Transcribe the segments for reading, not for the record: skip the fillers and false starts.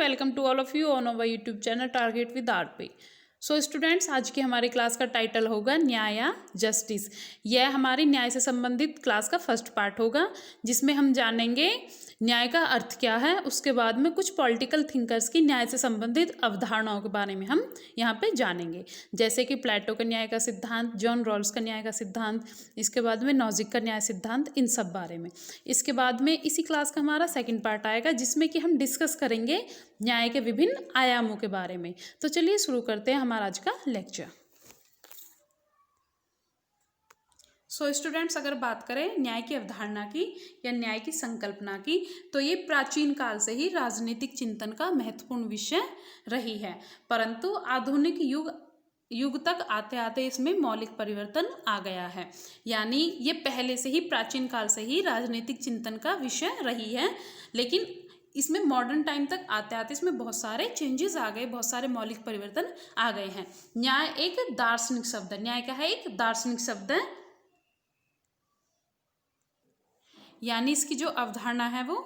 Welcome to all of you on our YouTube channel target with RP. So students, आज की हमारी class का title होगा न्याय या जस्टिस। यह हमारी न्याय से संबंधित क्लास का फर्स्ट पार्ट होगा, जिसमें हम जानेंगे न्याय का अर्थ क्या है। उसके बाद में कुछ पॉलिटिकल थिंकर्स की न्याय से संबंधित अवधारणाओं के बारे में हम यहाँ पे जानेंगे, जैसे कि प्लेटो का न्याय का सिद्धांत, जॉन रॉल्स का न्याय का सिद्धांत, इसके बाद में नॉजिक का न्याय सिद्धांत, इन सब बारे में। इसके बाद में इसी क्लास का हमारा सेकंड पार्ट आएगा, जिसमें कि हम डिस्कस करेंगे न्याय के विभिन्न आयामों के बारे में। तो चलिए शुरू करते हैं हमारा आज का लेक्चर। सो स्टूडेंट्स, अगर बात करें न्याय की अवधारणा की या न्याय की संकल्पना की, तो ये प्राचीन काल से ही राजनीतिक चिंतन का महत्वपूर्ण विषय रही है, परंतु आधुनिक युग तक आते आते इसमें मौलिक परिवर्तन आ गया है। यानी ये पहले से ही प्राचीन काल से ही राजनीतिक चिंतन का विषय रही है, लेकिन इसमें मॉडर्न टाइम तक आते आते इसमें बहुत सारे चेंजेस आ गए, बहुत सारे मौलिक परिवर्तन आ गए हैं। न्याय एक दार्शनिक शब्द है। न्याय क्या है? एक दार्शनिक शब्द है, यानी इसकी जो अवधारणा है वो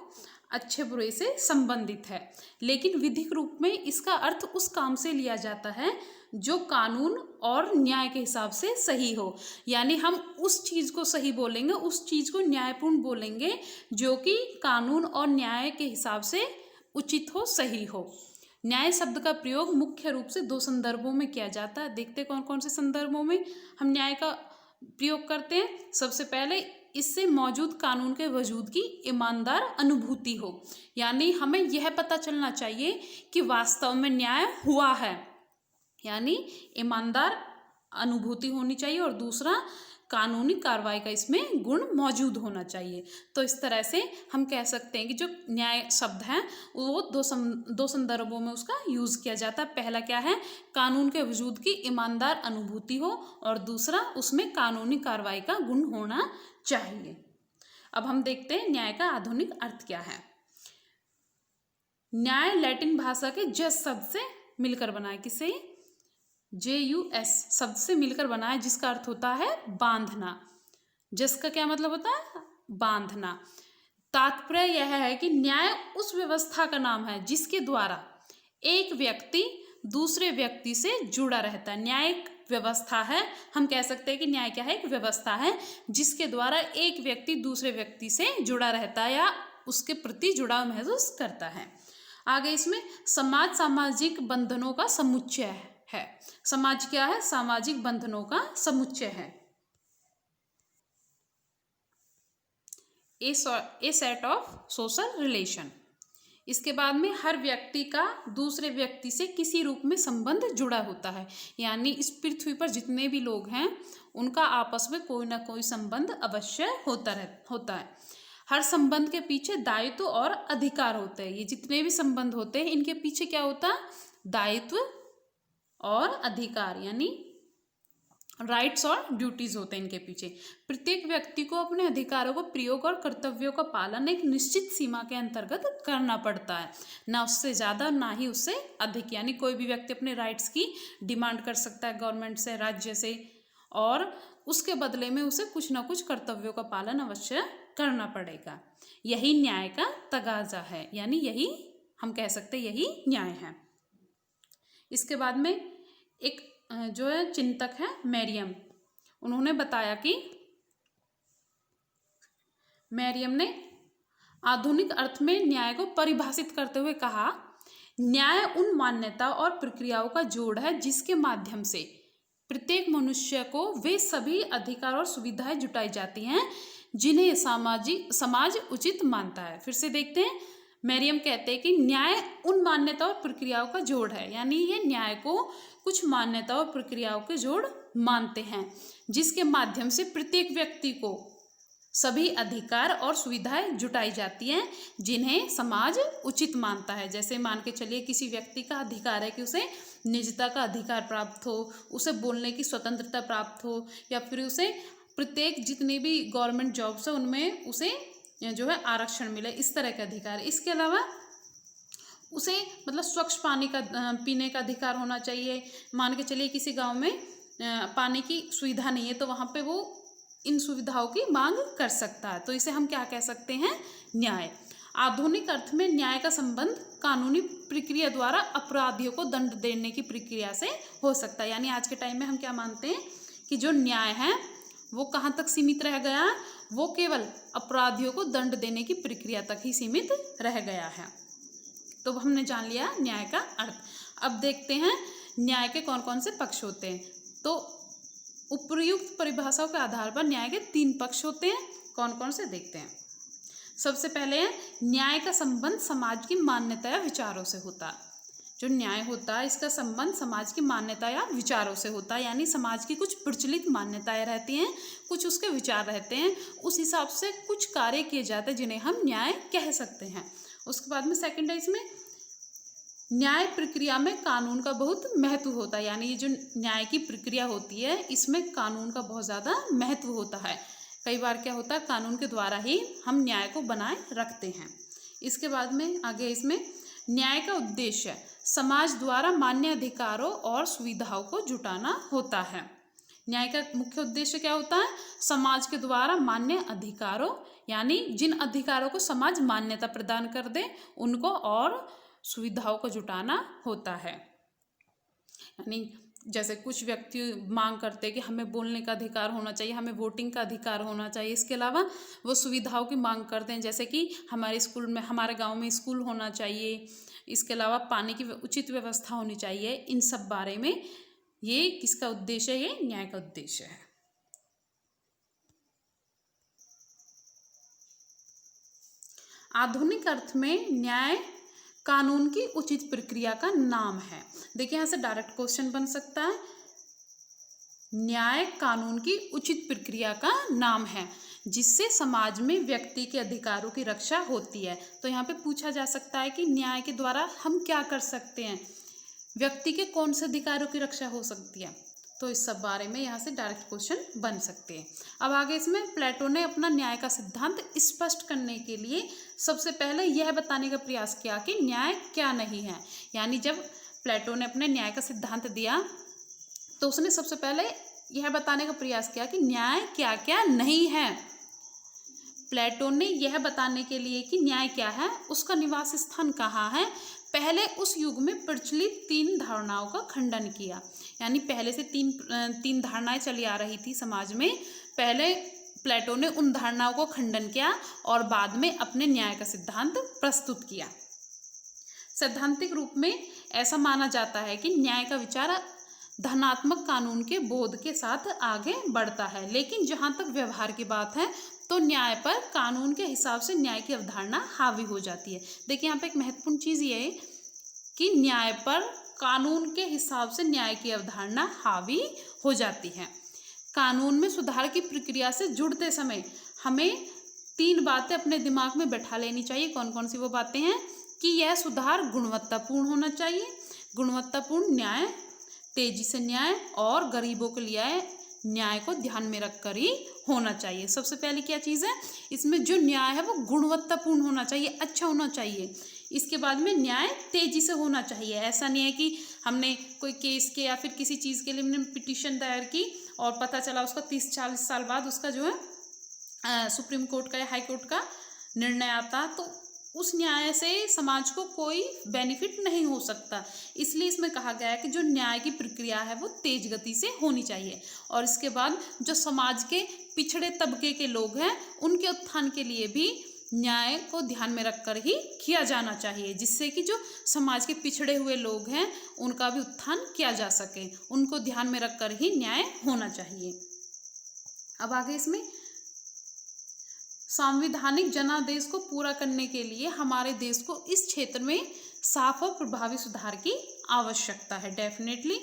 अच्छे बुरे से संबंधित है, लेकिन विधिक रूप में इसका अर्थ उस काम से लिया जाता है जो कानून और न्याय के हिसाब से सही हो। यानी हम उस चीज़ को सही बोलेंगे, उस चीज़ को न्यायपूर्ण बोलेंगे जो कि कानून और न्याय के हिसाब से उचित हो, सही हो। न्याय शब्द का प्रयोग मुख्य रूप से दो संदर्भों में किया जाता है। देखते कौन कौन से संदर्भों में हम न्याय का प्रयोग करते हैं। सबसे पहले, इससे मौजूद कानून के वजूद की ईमानदार अनुभूति हो, यानी हमें यह पता चलना चाहिए कि वास्तव में न्याय हुआ है, यानी ईमानदार अनुभूति होनी चाहिए। और दूसरा, कानूनी कार्रवाई का इसमें गुण मौजूद होना चाहिए। तो इस तरह से हम कह सकते हैं कि जो न्याय शब्द है वो दो संदर्भों में उसका यूज़ किया जाता है। पहला क्या है? कानून के वजूद की ईमानदार अनुभूति हो, और दूसरा, उसमें कानूनी कार्रवाई का गुण होना चाहिए। अब हम देखते हैं न्याय का आधुनिक अर्थ क्या है। न्याय लैटिन भाषा के जस शब्द से मिलकर बना है। किसे? JUS शब्द से मिलकर बना है, जिसका अर्थ होता है बांधना। जस का क्या मतलब होता है? बांधना। तात्पर्य यह है कि न्याय उस व्यवस्था का नाम है जिसके द्वारा एक व्यक्ति दूसरे व्यक्ति से जुड़ा रहता है। न्याय एक व्यवस्था है, हम कह सकते हैं कि न्याय क्या है? एक व्यवस्था है जिसके द्वारा एक व्यक्ति दूसरे व्यक्ति से जुड़ा रहता है या उसके प्रति जुड़ाव महसूस करता है। आगे इसमें समाज सामाजिक बंधनों का समुच्चय है। समाज क्या है? सामाजिक बंधनों का समुच्चय है। ए सेट ऑफ सोशल रिलेशन। इसके बाद में हर व्यक्ति का दूसरे व्यक्ति से किसी रूप में संबंध जुड़ा होता है, यानी इस पृथ्वी पर जितने भी लोग हैं उनका आपस में कोई ना कोई संबंध अवश्य होता है। हर संबंध के पीछे दायित्व और अधिकार होते हैं। ये जितने भी संबंध होते हैं इनके पीछे क्या होता है? दायित्व और अधिकार, यानी राइट्स और ड्यूटीज होते हैं इनके पीछे। प्रत्येक व्यक्ति को अपने अधिकारों को प्रयोग और कर्तव्यों का पालन एक निश्चित सीमा के अंतर्गत करना पड़ता है, ना उससे ज़्यादा ना ही उससे अधिक। यानी कोई भी व्यक्ति अपने राइट्स की डिमांड कर सकता है गवर्नमेंट से, राज्य से, और उसके बदले में उसे कुछ ना कुछ कर्तव्यों का पालन अवश्य करना पड़ेगा। यही न्याय का तगाजा है, यानी यही हम कह सकते हैं यही न्याय है। इसके बाद में एक जो है चिंतक है मैरियम, उन्होंने बताया कि मैरियम ने आधुनिक अर्थ में न्याय को परिभाषित करते हुए कहा, न्याय उन मान्यता और प्रक्रियाओं का जोड़ है जिसके माध्यम से प्रत्येक मनुष्य को वे सभी अधिकार और सुविधाएं जुटाई जाती हैं जिन्हें समाज उचित मानता है। फिर से देखते हैं, मैरियम कहते हैं कि न्याय उन मान्यता और प्रक्रियाओं का जोड़ है, यानी ये न्याय को कुछ मान्यता और प्रक्रियाओं के जोड़ मानते हैं जिसके माध्यम से प्रत्येक व्यक्ति को सभी अधिकार और सुविधाएं जुटाई जाती हैं जिन्हें समाज उचित मानता है। जैसे मान के चलिए किसी व्यक्ति का अधिकार है कि उसे निजता का अधिकार प्राप्त हो, उसे बोलने की स्वतंत्रता प्राप्त हो, या फिर उसे प्रत्येक जितनी भी गवर्नमेंट जॉब्स है उनमें उसे जो है आरक्षण मिले, इस तरह के अधिकार। इसके अलावा उसे मतलब स्वच्छ पानी का पीने का अधिकार होना चाहिए। मान के चलिए किसी गांव में पानी की सुविधा नहीं है, तो वहाँ पे वो इन सुविधाओं की मांग कर सकता है, तो इसे हम क्या कह सकते हैं? न्याय। आधुनिक अर्थ में न्याय का संबंध कानूनी प्रक्रिया द्वारा अपराधियों को दंड देने की प्रक्रिया से हो सकता है। यानी आज के टाइम में हम क्या मानते हैं कि जो न्याय है वो कहाँ तक सीमित रह गया है, वो केवल अपराधियों को दंड देने की प्रक्रिया तक ही सीमित रह गया है। तो हमने जान लिया न्याय का अर्थ। अब देखते हैं न्याय के कौन कौन से पक्ष होते हैं। तो उपर्युक्त परिभाषाओं के आधार पर न्याय के 3 पक्ष होते हैं। कौन कौन से देखते हैं। सबसे पहले है न्याय का संबंध समाज की मान्यता या विचारों से होता है। जो न्याय होता है इसका संबंध समाज की मान्यता या विचारों से होता है। यानी समाज की कुछ प्रचलित मान्यताएं रहती हैं, कुछ उसके विचार रहते हैं, उस हिसाब से कुछ कार्य किए जाते हैं जिन्हें हम न्याय कह सकते हैं। उसके बाद में सेकंड है इसमें न्याय प्रक्रिया में कानून का बहुत महत्व होता है। यानी ये जो न्याय की प्रक्रिया होती है इसमें कानून का बहुत ज़्यादा महत्व होता है। कई बार क्या होता है कानून के द्वारा ही हम न्याय को बनाए रखते हैं। इसके बाद में आगे इसमें न्याय का उद्देश्य समाज द्वारा मान्य अधिकारों और सुविधाओं को जुटाना होता है। न्याय का मुख्य उद्देश्य क्या होता है, समाज के द्वारा मान्य अधिकारों यानी जिन अधिकारों को समाज मान्यता प्रदान कर दे उनको और सुविधाओं को जुटाना होता है। यानी जैसे कुछ व्यक्ति मांग करते हैं कि हमें बोलने का अधिकार होना चाहिए, हमें वोटिंग का अधिकार होना चाहिए। इसके अलावा वो सुविधाओं की मांग करते हैं जैसे कि हमारे स्कूल में, हमारे गांव में स्कूल होना चाहिए। इसके अलावा पानी की उचित व्यवस्था होनी चाहिए। इन सब बारे में ये किसका उद्देश्य है, ये न्याय का उद्देश्य है। आधुनिक अर्थ में न्याय कानून की उचित प्रक्रिया का नाम है। देखिए यहाँ से डायरेक्ट क्वेश्चन बन सकता है, न्याय कानून की उचित प्रक्रिया का नाम है जिससे समाज में व्यक्ति के अधिकारों की रक्षा होती है। तो यहाँ पे पूछा जा सकता है कि न्याय के द्वारा हम क्या कर सकते हैं, व्यक्ति के कौन से अधिकारों की रक्षा हो सकती है। तो इस सब बारे में यहाँ से डायरेक्ट क्वेश्चन बन सकते हैं। अब आगे इसमें प्लेटो ने अपना न्याय का सिद्धांत स्पष्ट करने के लिए सबसे पहले यह बताने का प्रयास किया कि न्याय क्या नहीं है। यानी जब प्लेटो ने अपने न्याय का सिद्धांत दिया तो उसने सबसे पहले यह बताने का प्रयास किया कि न्याय क्या क्या नहीं है। प्लेटो ने यह बताने के लिए कि न्याय क्या है, उसका निवास स्थान कहाँ है, पहले उस युग में प्रचलित 3 धारणाओं का खंडन किया। यानी पहले से तीन धारणाएं चली आ रही थी समाज में। पहले प्लेटो ने उन धारणाओं को खंडन किया और बाद में अपने न्याय का सिद्धांत प्रस्तुत किया। सैद्धांतिक रूप में ऐसा माना जाता है कि न्याय का विचार धनात्मक कानून के बोध के साथ आगे बढ़ता है, लेकिन जहाँ तक व्यवहार की बात है तो न्याय पर कानून के हिसाब से न्याय की अवधारणा हावी हो जाती है। देखिए यहाँ पे एक महत्वपूर्ण चीज़ ये है कि न्याय पर कानून के हिसाब से न्याय की अवधारणा हावी हो जाती है। कानून में सुधार की प्रक्रिया से जुड़ते समय हमें 3 बातें अपने दिमाग में बैठा लेनी चाहिए। कौन कौन सी वो बातें हैं कि यह सुधार गुणवत्तापूर्ण होना चाहिए, गुणवत्तापूर्ण न्याय, तेजी से न्याय और गरीबों के लिए न्याय को ध्यान में रखकर ही होना चाहिए। सबसे पहले क्या चीज़ है, इसमें जो न्याय है वो गुणवत्तापूर्ण होना चाहिए, अच्छा होना चाहिए। इसके बाद में न्याय तेजी से होना चाहिए। ऐसा नहीं है कि हमने कोई केस के या फिर किसी चीज़ के लिए हमने पिटीशन दायर की और पता चला उसका 30-40 साल बाद उसका जो है सुप्रीम कोर्ट का या हाई कोर्ट का निर्णय आता, तो उस न्याय से समाज को कोई बेनिफिट नहीं हो सकता। इसलिए इसमें कहा गया है कि जो न्याय की प्रक्रिया है वो तेज गति से होनी चाहिए। और इसके बाद जो समाज के पिछड़े तबके के लोग हैं उनके उत्थान के लिए भी न्याय को ध्यान में रखकर ही किया जाना चाहिए, जिससे कि जो समाज के पिछड़े हुए लोग हैं उनका भी उत्थान किया जा सके। उनको ध्यान में रखकर ही न्याय होना चाहिए। अब आगे इसमें संवैधानिक जनादेश को पूरा करने के लिए हमारे देश को इस क्षेत्र में साफ और प्रभावी सुधार की आवश्यकता है। डेफिनेटली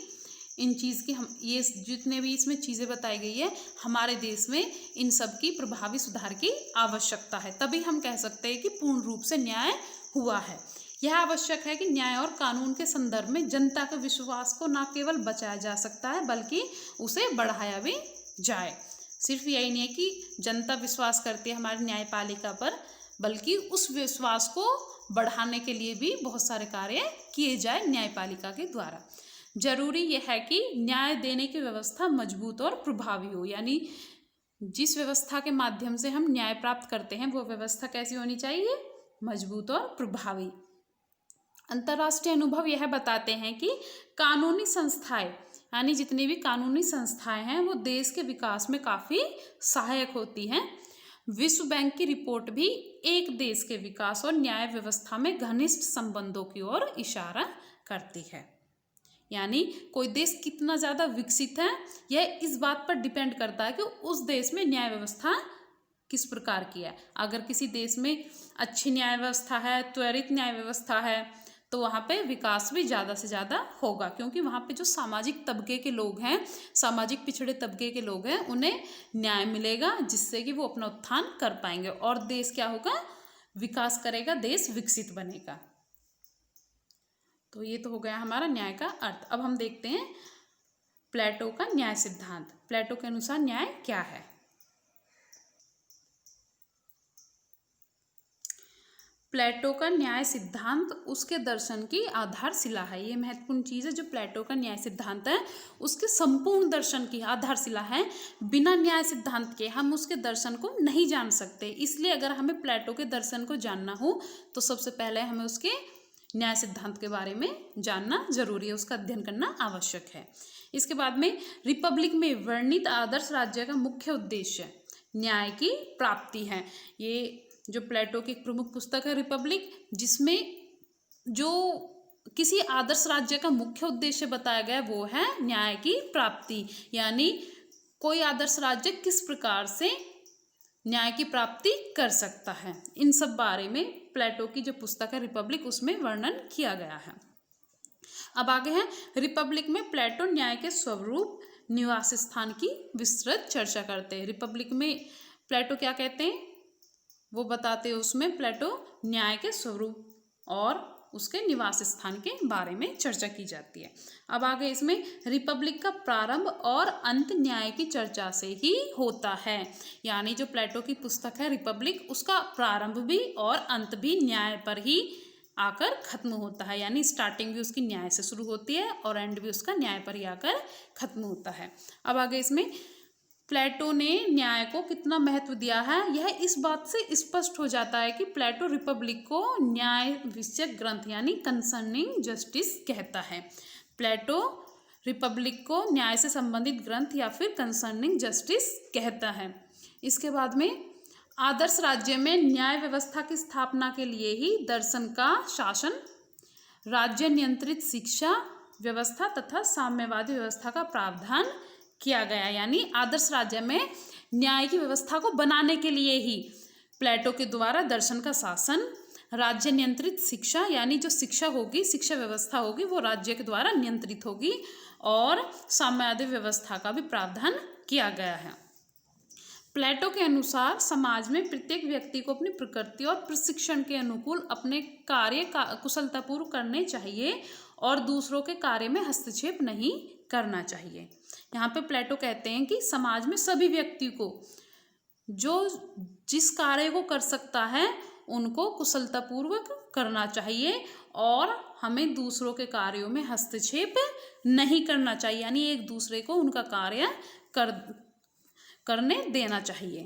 इन चीज़ की हम ये जितने भी इसमें चीज़ें बताई गई है हमारे देश में इन सब की प्रभावी सुधार की आवश्यकता है, तभी हम कह सकते हैं कि पूर्ण रूप से न्याय हुआ है। यह आवश्यक है कि न्याय और कानून के संदर्भ में जनता के विश्वास को न केवल बचाया जा सकता है बल्कि उसे बढ़ाया भी जाए। सिर्फ यही नहीं है कि जनता विश्वास करती है हमारी न्यायपालिका पर, बल्कि उस विश्वास को बढ़ाने के लिए भी बहुत सारे कार्य किए जाए न्यायपालिका के द्वारा। जरूरी यह है कि न्याय देने की व्यवस्था मजबूत और प्रभावी हो। यानी जिस व्यवस्था के माध्यम से हम न्याय प्राप्त करते हैं वो व्यवस्था कैसी होनी चाहिए, मजबूत और प्रभावी। अंतर्राष्ट्रीय अनुभव यह बताते हैं कि कानूनी संस्थाएं, यानी जितनी भी कानूनी संस्थाएं हैं, वो देश के विकास में काफ़ी सहायक होती हैं। विश्व बैंक की रिपोर्ट भी एक देश के विकास और न्याय व्यवस्था में घनिष्ठ संबंधों की ओर इशारा करती है। यानी कोई देश कितना ज़्यादा विकसित है, यह इस बात पर डिपेंड करता है कि उस देश में न्याय व्यवस्था किस प्रकार की है। अगर किसी देश में अच्छी न्याय व्यवस्था है, त्वरित न्याय व्यवस्था है, तो वहाँ पे विकास भी ज़्यादा से ज़्यादा होगा, क्योंकि वहाँ पे जो सामाजिक तबके के लोग हैं, सामाजिक पिछड़े तबके के लोग हैं, उन्हें न्याय मिलेगा, जिससे कि वो अपना उत्थान कर पाएंगे और देश क्या होगा, विकास करेगा, देश विकसित बनेगा। तो ये तो हो गया हमारा न्याय का अर्थ। अब हम देखते हैं प्लेटो का न्याय सिद्धांत। प्लेटो के अनुसार न्याय क्या है। प्लेटो का न्याय सिद्धांत उसके दर्शन की आधारशिला है। ये महत्वपूर्ण चीज़ है, जो प्लेटो का न्याय सिद्धांत है उसके संपूर्ण दर्शन की आधारशिला है। बिना न्याय सिद्धांत के हम उसके दर्शन को नहीं जान सकते। इसलिए अगर हमें प्लेटो के दर्शन को जानना हो तो सबसे पहले हमें उसके न्याय सिद्धांत के बारे में जानना जरूरी है, उसका अध्ययन करना आवश्यक है। इसके बाद में रिपब्लिक में वर्णित आदर्श राज्य का मुख्य उद्देश्य न्याय की प्राप्ति है। ये जो प्लेटो की एक प्रमुख पुस्तक है रिपब्लिक, जिसमें जो किसी आदर्श राज्य का मुख्य उद्देश्य बताया गया वो है न्याय की प्राप्ति। यानी कोई आदर्श राज्य किस प्रकार से न्याय की प्राप्ति कर सकता है, इन सब बारे में प्लेटो की जो पुस्तक है रिपब्लिक, उसमें वर्णन किया गया है। अब आगे है रिपब्लिक में प्लेटो न्याय के स्वरूप, निवास स्थान की विस्तृत चर्चा करते हैं। रिपब्लिक में प्लेटो क्या कहते हैं वो बताते हैं। उसमें प्लेटो न्याय के स्वरूप और उसके निवास स्थान के बारे में चर्चा की जाती है। अब आगे इसमें रिपब्लिक का प्रारंभ और अंत न्याय की चर्चा से ही होता है। यानी जो प्लेटो की पुस्तक है रिपब्लिक, उसका प्रारंभ भी और अंत भी न्याय पर ही आकर खत्म होता है। यानी स्टार्टिंग भी उसकी न्याय से शुरू होती है और एंड भी उसका न्याय पर ही आकर खत्म होता है। अब आगे इसमें प्लेटो ने न्याय को कितना महत्व दिया है, यह इस बात से स्पष्ट हो जाता है कि प्लेटो रिपब्लिक को न्याय विषयक ग्रंथ यानी कंसर्निंग जस्टिस कहता है। प्लेटो रिपब्लिक को न्याय से संबंधित ग्रंथ या फिर कंसर्निंग जस्टिस कहता है। इसके बाद में आदर्श राज्य में न्याय व्यवस्था की स्थापना के लिए ही दर्शन का शासन, राज्य नियंत्रित शिक्षा व्यवस्था तथा साम्यवादी व्यवस्था का प्रावधान किया गया। यानी आदर्श राज्य में न्याय की व्यवस्था को बनाने के लिए ही प्लेटो के द्वारा दर्शन का शासन, राज्य नियंत्रित शिक्षा यानी जो शिक्षा होगी, शिक्षा व्यवस्था होगी, वो राज्य के द्वारा नियंत्रित होगी और साम्यवादी व्यवस्था का भी प्रावधान किया गया है। प्लेटो के अनुसार समाज में प्रत्येक व्यक्ति को अपनी प्रकृति और प्रशिक्षण के अनुकूल अपने कार्य कुशलतापूर्व करने चाहिए और दूसरों के कार्य में हस्तक्षेप नहीं करना चाहिए। यहाँ पे प्लेटो कहते हैं कि समाज में सभी व्यक्ति को जो जिस कार्य को कर सकता है उनको कुशलतापूर्वक करना चाहिए और हमें दूसरों के कार्यों में हस्तक्षेप नहीं करना चाहिए। यानी एक दूसरे को उनका कार्य करने देना चाहिए।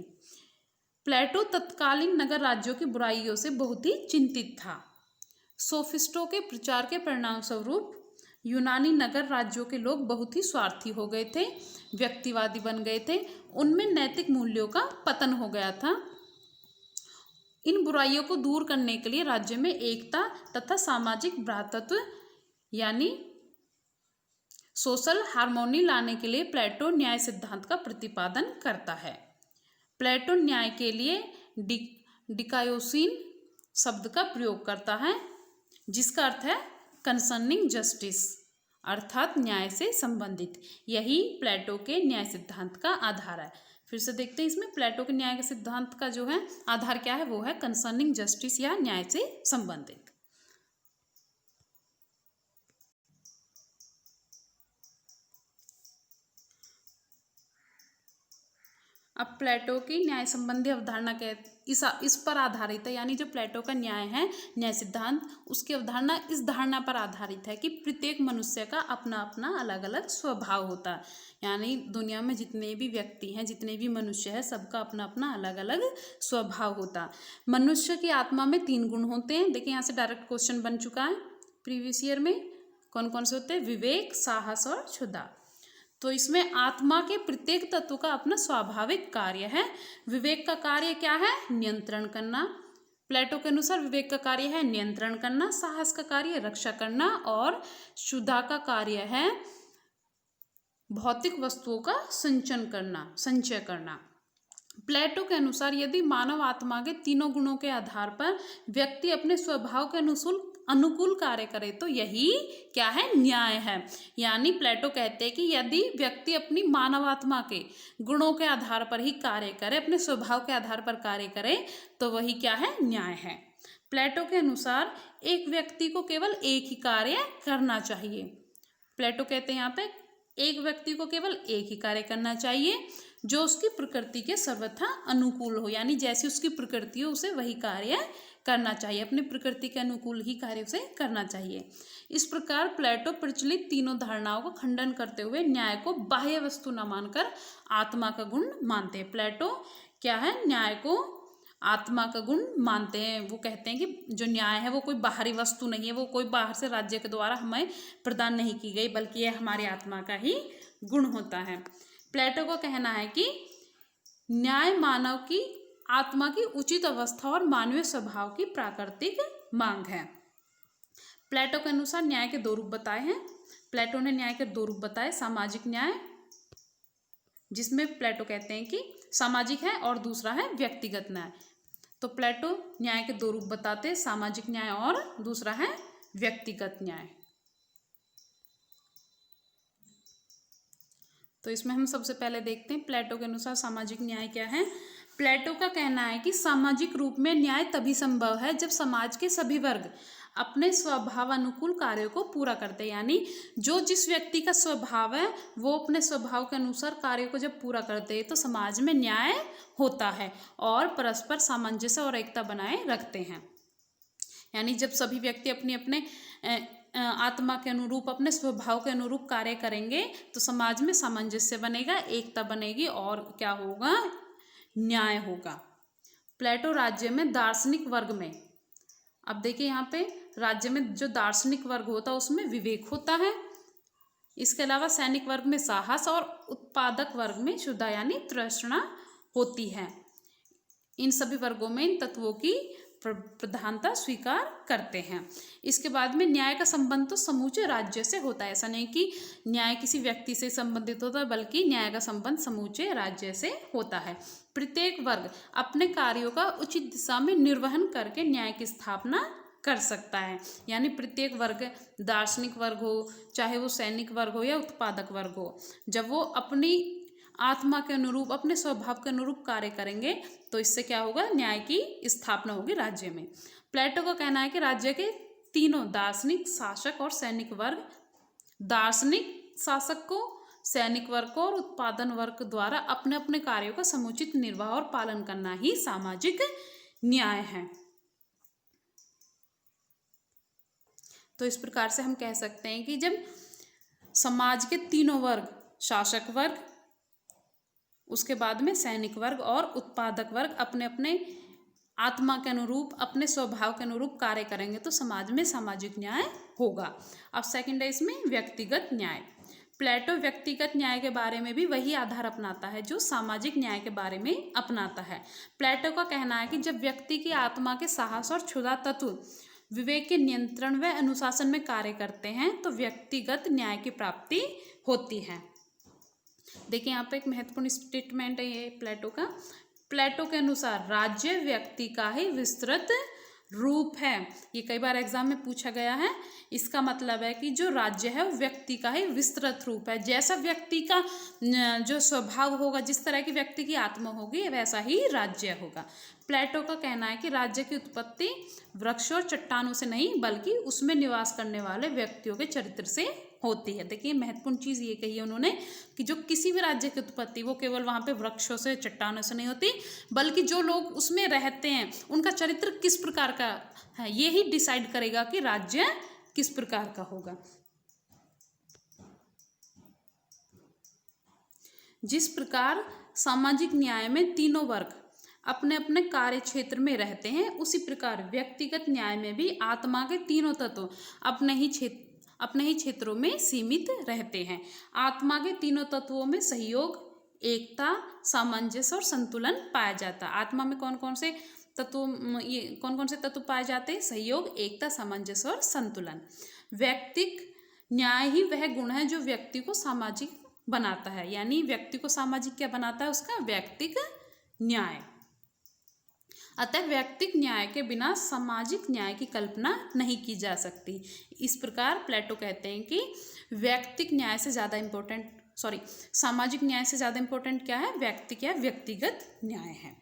प्लेटो तत्कालीन नगर राज्यों की बुराइयों से बहुत ही चिंतित था। सोफिस्टों के प्रचार के परिणाम स्वरूप यूनानी नगर राज्यों के लोग बहुत ही स्वार्थी हो गए थे, व्यक्तिवादी बन गए थे, उनमें नैतिक मूल्यों का पतन हो गया था। इन बुराइयों को दूर करने के लिए राज्य में एकता तथा सामाजिक भ्रातृत्व यानी सोशल हार्मोनी लाने के लिए प्लेटो न्याय सिद्धांत का प्रतिपादन करता है। प्लेटो न्याय के लिए डिकायोसिन शब्द का प्रयोग करता है, जिसका अर्थ है कंसर्निंग जस्टिस, अर्थात न्याय से संबंधित। यही प्लेटो के न्याय सिद्धांत का आधार है। फिर से देखते हैं इसमें प्लेटो के न्याय के सिद्धांत का जो है आधार क्या है, वो है कंसर्निंग जस्टिस या न्याय से संबंधित। अब प्लेटो की न्याय संबंधी अवधारणा इस पर आधारित है, यानी जो प्लेटो का न्याय है, न्याय सिद्धांत, उसकी अवधारणा इस धारणा पर आधारित है कि प्रत्येक मनुष्य का अपना अपना अलग अलग स्वभाव होता है। यानी दुनिया में जितने भी व्यक्ति हैं, जितने भी मनुष्य हैं, सबका अपना अपना अलग अलग स्वभाव होता है। मनुष्य की आत्मा में 3 गुण होते हैं। देखिए यहाँ से डायरेक्ट क्वेश्चन बन चुका है प्रीवियस ईयर में। कौन कौन से होते हैं? विवेक, साहस और क्षुधा। तो इसमें आत्मा के प्रत्येक तत्व का अपना स्वाभाविक कार्य है। विवेक का कार्य क्या है? नियंत्रण करना। प्लेटो के अनुसार विवेक का कार्य है नियंत्रण करना, साहस का कार्य रक्षा करना और क्षुधा का कार्य है भौतिक वस्तुओं का संचय करना। प्लेटो के अनुसार यदि मानव आत्मा के तीनों गुणों के आधार पर व्यक्ति अपने स्वभाव के अनुकूल कार्य करे तो यही क्या है? न्याय है। यानी प्लेटो कहते हैं कि यदि व्यक्ति अपनी मानव आत्मा के गुणों के आधार पर ही कार्य करे, अपने स्वभाव के आधार पर कार्य करे, तो वही क्या है? न्याय है। प्लेटो के अनुसार एक व्यक्ति को केवल एक ही कार्य करना चाहिए। प्लेटो कहते हैं यहाँ पे एक व्यक्ति को केवल एक ही कार्य करना चाहिए जो उसकी प्रकृति के सर्वथा अनुकूल हो, यानी जैसी उसकी प्रकृति हो उसे वही कार्य करना चाहिए, अपनी प्रकृति के अनुकूल ही कार्य उसे करना चाहिए। इस प्रकार प्लेटो प्रचलित तीनों धारणाओं को खंडन करते हुए न्याय को बाह्य वस्तु न मानकर आत्मा का गुण मानते हैं। प्लेटो क्या है? न्याय को आत्मा का गुण मानते हैं। वो कहते हैं कि जो न्याय है वो कोई बाहरी वस्तु नहीं है, वो कोई बाहर से राज्य के द्वारा हमें प्रदान नहीं की गई, बल्कि यह हमारी आत्मा का ही गुण होता है। प्लेटो का कहना है कि न्याय मानव की आत्मा की उचित अवस्था और मानवीय स्वभाव की प्राकृतिक मांग है। प्लेटो के अनुसार न्याय के 2 रूप बताए हैं। प्लेटो ने न्याय के 2 रूप बताए। सामाजिक न्याय, जिसमें प्लेटो कहते हैं कि सामाजिक है, और दूसरा है व्यक्तिगत न्याय। तो प्लेटो न्याय के 2 रूप बताते हैं, सामाजिक न्याय और दूसरा है व्यक्तिगत न्याय। तो इसमें हम सबसे पहले देखते हैं प्लेटो के अनुसार सामाजिक न्याय क्या है। प्लेटो का कहना है कि सामाजिक रूप में न्याय तभी संभव है जब समाज के सभी वर्ग अपने स्वभाव अनुकूल कार्यों को पूरा करते हैं। यानी जो जिस व्यक्ति का स्वभाव है वो अपने स्वभाव के अनुसार कार्यों को जब पूरा करते हैं तो समाज में न्याय होता है और परस्पर सामंजस्य और एकता बनाए रखते हैं। यानी जब सभी व्यक्ति अपने अपने आत्मा के अनुरूप, अपने स्वभाव के अनुरूप कार्य करेंगे तो समाज में सामंजस्य बनेगा, एकता बनेगी और क्या होगा? न्याय होगा। प्लेटो राज्य में दार्शनिक वर्ग में, अब देखिए यहाँ पे राज्य में जो दार्शनिक वर्ग होता है उसमें विवेक होता है। इसके अलावा सैनिक वर्ग में साहस और उत्पादक वर्ग में क्षुधा यानी तृष्णा होती है। इन सभी वर्गों में इन तत्वों की प्रधानता स्वीकार करते हैं। इसके बाद में न्याय का संबंध तो समूचे राज्य से होता है। ऐसा नहीं कि न्याय किसी व्यक्ति से संबंधित होता है, बल्कि न्याय का संबंध समूचे राज्य से होता है। प्रत्येक वर्ग अपने कार्यों का उचित दिशा में निर्वहन करके न्याय की स्थापना कर सकता है। यानी प्रत्येक वर्ग, दार्शनिक वर्ग हो, चाहे वो सैनिक वर्ग हो या उत्पादक वर्ग हो, जब वो अपनी आत्मा के अनुरूप, अपने स्वभाव के अनुरूप कार्य करेंगे तो इससे क्या होगा? न्याय की स्थापना होगी राज्य में। प्लेटो का कहना है कि राज्य के तीनों दार्शनिक, शासक और सैनिक वर्ग, दार्शनिक शासक को, सैनिक वर्ग को और उत्पादन वर्ग द्वारा अपने अपने कार्यों का समुचित निर्वाह और पालन करना ही सामाजिक न्याय है। तो इस प्रकार से हम कह सकते हैं कि जब समाज के तीनों वर्ग, शासक वर्ग, उसके बाद में सैनिक वर्ग और उत्पादक वर्ग अपने अपने आत्मा के अनुरूप, अपने स्वभाव के अनुरूप कार्य करेंगे तो समाज में सामाजिक न्याय होगा। अब सेकंड है इसमें व्यक्तिगत न्याय। प्लेटो व्यक्तिगत न्याय के बारे में भी वही आधार अपनाता है जो सामाजिक न्याय के बारे में अपनाता है। प्लेटो का कहना है कि जब व्यक्ति की आत्मा के साहस और क्षुधा तत्व विवेक के नियंत्रण व अनुशासन में कार्य करते हैं तो व्यक्तिगत न्याय की प्राप्ति होती है। देखिए यहाँ पे एक महत्वपूर्ण स्टेटमेंट है ये प्लेटो का। प्लेटो के अनुसार राज्य व्यक्ति का ही विस्तृत रूप है। ये कई बार एग्जाम में पूछा गया है। इसका मतलब है कि जो राज्य है वो व्यक्ति का ही विस्तृत रूप है। जैसा व्यक्ति का जो स्वभाव होगा, जिस तरह की व्यक्ति की आत्मा होगी, वैसा ही राज्य होगा। प्लेटो का कहना है कि राज्य की उत्पत्ति वृक्षों और चट्टानों से नहीं बल्कि उसमें निवास करने वाले व्यक्तियों के चरित्र से होती है। देखिए महत्वपूर्ण चीज़ ये कही है उन्होंने कि जो किसी भी राज्य की उत्पत्ति वो केवल वहाँ पे वृक्षों से चट्टानों से नहीं होती, बल्कि जो लोग उसमें रहते हैं उनका चरित्र किस प्रकार का है ये ही डिसाइड करेगा कि राज्य किस प्रकार का होगा। जिस प्रकार सामाजिक न्याय में तीनों वर्ग अपने अपने कार्य क्षेत्र में रहते हैं, उसी प्रकार व्यक्तिगत न्याय में भी आत्मा के तीनों तत्व अपने ही क्षेत्रों में सीमित रहते हैं। आत्मा के तीनों तत्वों में सहयोग, एकता, सामंजस्य और संतुलन पाया जाता है। आत्मा में कौन कौन से तत्व पाए जाते हैं? सहयोग, एकता, सामंजस्य और संतुलन। व्यक्तिक न्याय ही वह गुण है जो व्यक्ति को सामाजिक बनाता है। यानी व्यक्ति को सामाजिक क्या बनाता है? उसका व्यक्तिक न्याय। अतः व्यक्तिक न्याय के बिना सामाजिक न्याय की कल्पना नहीं की जा सकती। इस प्रकार प्लेटो कहते हैं कि व्यक्तिक न्याय से ज़्यादा सामाजिक न्याय से ज़्यादा इम्पोर्टेंट क्या है? व्यक्तिगत न्याय है।